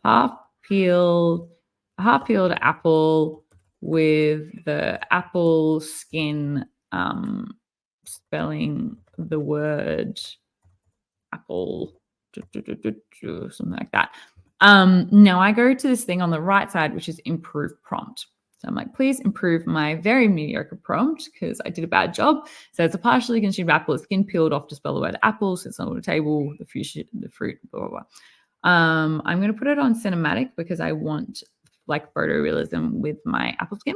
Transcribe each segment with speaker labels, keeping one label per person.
Speaker 1: half-peeled apple with the apple skin spelling the word apple, something like that. Now I go to this thing on the right side, which is improve prompt. So I'm like, please improve my very mediocre prompt because I did a bad job. So it's a partially consumed apple, skin peeled off to spell the word apple. So it's on the table, the fruit, blah, blah, blah. I'm going to put it on cinematic because I want like photorealism with my apple skin.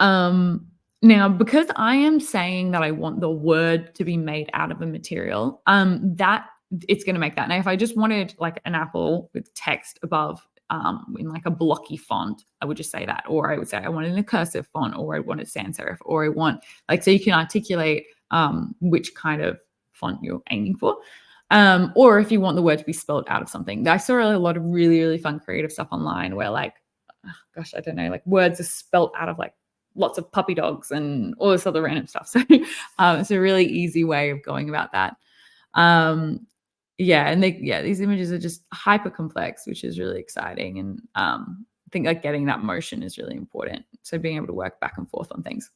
Speaker 1: Now, because I am saying that I want the word to be made out of a material, that it's going to make that. Now, if I just wanted like an apple with text above in like a blocky font, I would just say that. Or I would say I want it in a cursive font, or I want it sans serif, or I want like, so you can articulate which kind of font you're aiming for. Or if you want the word to be spelled out of something. I saw a lot of really, really fun creative stuff online where like, gosh, I don't know, like words are spelled out of like lots of puppy dogs and all this other random stuff. So it's a really easy way of going about that. Yeah, and these images are just hyper complex, which is really exciting. And I think like getting that motion is really important. So being able to work back and forth on things.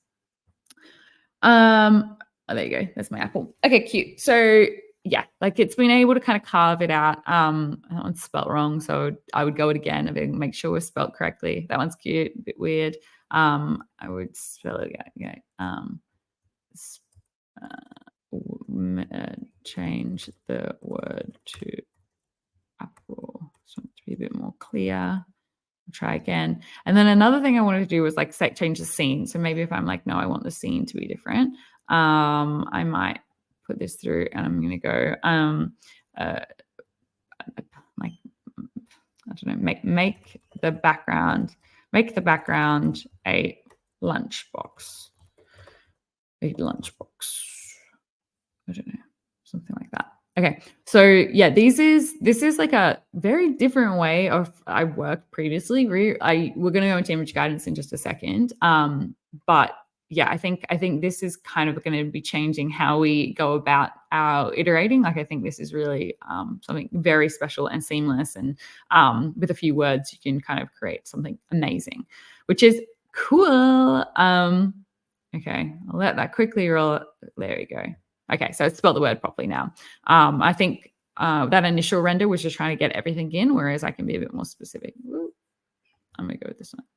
Speaker 1: Oh, there you go. That's my apple. Okay, cute. So yeah, like it's been able to kind of carve it out. That one's spelt wrong, so I would go it again and make sure it's spelt correctly. That one's cute, a bit weird. I would spell it again. Change the word to apple. So to be a bit more clear. I'll try again. And then another thing I wanted to do was like change the scene. So maybe if I'm like, no, I want the scene to be different. I might put this through and I'm going to go like, I don't know, make the background a lunchbox. A lunchbox. I don't know, something like that. Okay, so yeah, this is like a very different way of I worked previously. We're going to go into image guidance in just a second, but yeah, I think this is kind of going to be changing how we go about our iterating. Like I think this is really something very special and seamless, and with a few words you can kind of create something amazing, which is cool. Okay, I'll let that quickly roll. There we go. Okay, so it's spelled the word properly now. I think that initial render was just trying to get everything in, whereas I can be a bit more specific. I'm going to go with this one.